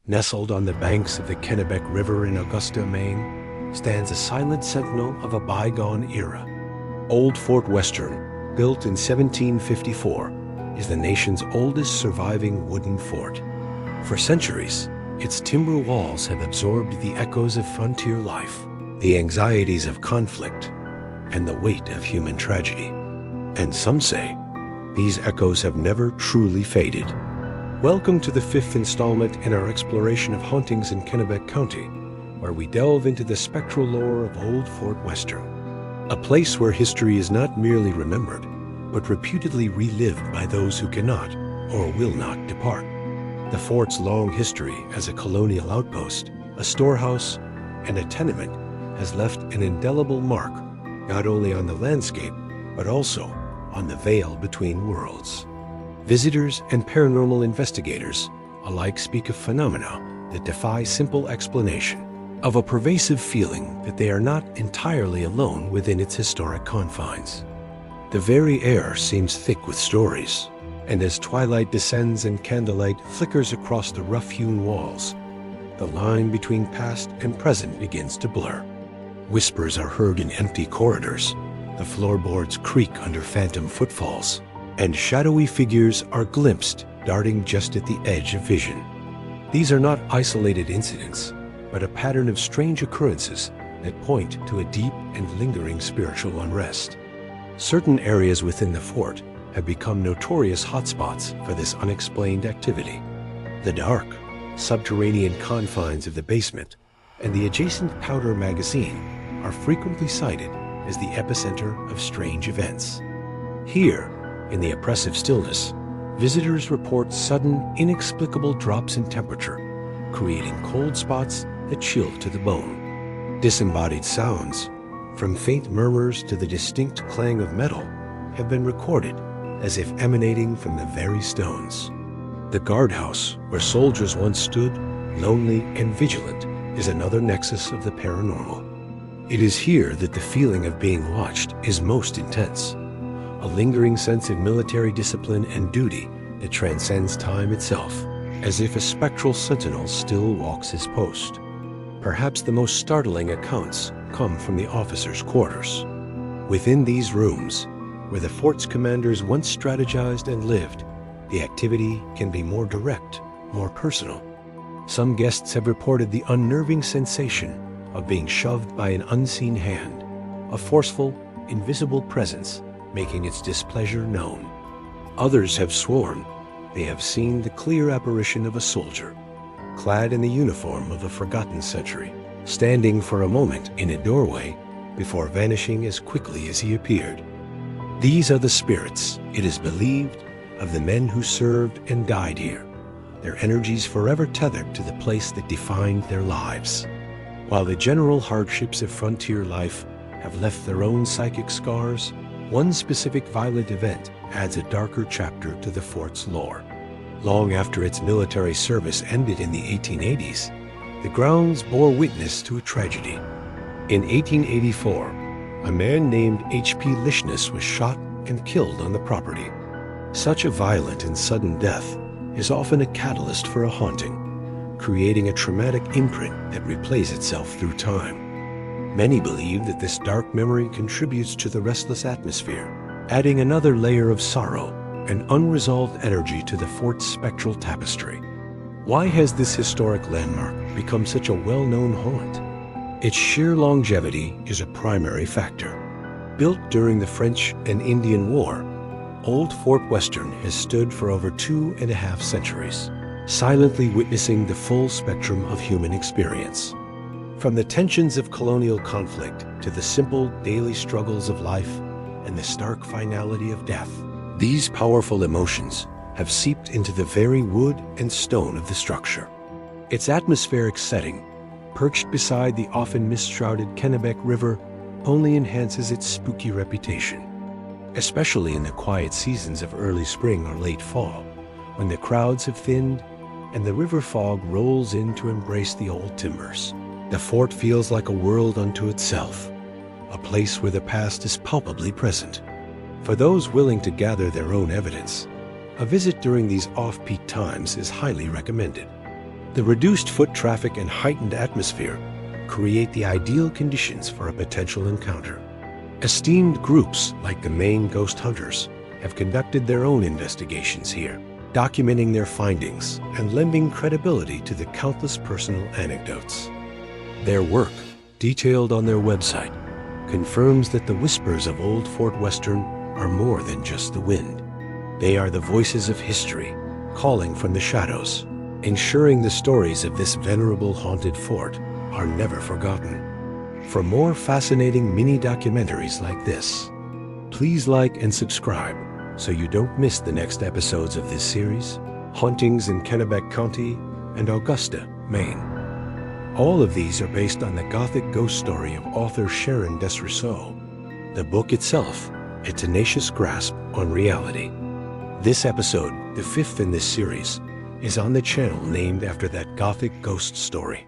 Nestled on the banks of the Kennebec River in Augusta, Maine, stands a silent sentinel of a bygone era. Old Fort Western, built in 1754, is the nation's oldest surviving wooden fort. For centuries, its timber walls have absorbed the echoes of frontier life, the anxieties of conflict, and the weight of human tragedy. And some say, these echoes have never truly faded. Welcome to the fifth installment in our exploration of hauntings in Kennebec County, where we delve into the spectral lore of Old Fort Western, a place where history is not merely remembered, but reputedly relived by those who cannot or will not depart. The fort's long history as a colonial outpost, a storehouse, and a tenement has left an indelible mark not only on the landscape, but also on the veil between worlds. Visitors and paranormal investigators alike speak of phenomena that defy simple explanation, of a pervasive feeling that they are not entirely alone within its historic confines. The very air seems thick with stories, and as twilight descends and candlelight flickers across the rough-hewn walls, the line between past and present begins to blur. Whispers are heard in empty corridors, the floorboards creak under phantom footfalls, and shadowy figures are glimpsed darting just at the edge of vision. These are not isolated incidents, but a pattern of strange occurrences that point to a deep and lingering spiritual unrest. Certain areas within the fort have become notorious hotspots for this unexplained activity. The dark, subterranean confines of the basement and the adjacent powder magazine are frequently cited as the epicenter of strange events. Here, in the oppressive stillness, visitors report sudden, inexplicable drops in temperature, creating cold spots that chill to the bone. Disembodied sounds, from faint murmurs to the distinct clang of metal, have been recorded as if emanating from the very stones. The Guardhouse, where soldiers once stood, lonely and vigilant, is another nexus of the paranormal. It is here that the feeling of being watched is most intense, a lingering sense of military discipline and duty that transcends time itself, as if a spectral sentinel still walks his post. Perhaps the most startling accounts come from the officers' quarters. Within these rooms, where the fort's commanders once strategized and lived, the activity can be more direct, more personal. Some guests have reported the unnerving sensation of being shoved by an unseen hand, a forceful, invisible presence making its displeasure known. Others have sworn they have seen the clear apparition of a soldier, clad in the uniform of a forgotten century, standing for a moment in a doorway before vanishing as quickly as he appeared. These are the spirits, it is believed, of the men who served and died here, their energies forever tethered to the place that defined their lives. While the general hardships of frontier life have left their own psychic scars, one specific violent event adds a darker chapter to the fort's lore. Long after its military service ended in the 1880s, the grounds bore witness to a tragedy. In 1884, a man named H.P. Lishness was shot and killed on the property. Such a violent and sudden death is often a catalyst for a haunting, creating a traumatic imprint that replays itself through time. Many believe that this dark memory contributes to the restless atmosphere, adding another layer of sorrow and unresolved energy to the fort's spectral tapestry. Why has this historic landmark become such a well-known haunt? Its sheer longevity is a primary factor. Built during the French and Indian War, Old Fort Western has stood for over 2.5 centuries, silently witnessing the full spectrum of human experience. From the tensions of colonial conflict to the simple daily struggles of life and the stark finality of death, these powerful emotions have seeped into the very wood and stone of the structure. Its atmospheric setting, perched beside the often mist-shrouded Kennebec River, only enhances its spooky reputation, especially in the quiet seasons of early spring or late fall, when the crowds have thinned and the river fog rolls in to embrace the old timbers. The fort feels like a world unto itself, a place where the past is palpably present. For those willing to gather their own evidence, a visit during these off-peak times is highly recommended. The reduced foot traffic and heightened atmosphere create the ideal conditions for a potential encounter. Esteemed groups like the Maine Ghost Hunters have conducted their own investigations here, documenting their findings and lending credibility to the countless personal anecdotes. Their work, detailed on their website, confirms that the whispers of Old Fort Western are more than just the wind. They are the voices of history, calling from the shadows, ensuring the stories of this venerable haunted fort are never forgotten. For more fascinating mini-documentaries like this, please like and subscribe so you don't miss the next episodes of this series, Hauntings in Kennebec County and Augusta, Maine. All of these are based on the Gothic ghost story of author Sharon Desrousseaux. The book itself, a tenacious grasp on reality. This episode, the fifth in this series, is on the channel named after that Gothic ghost story.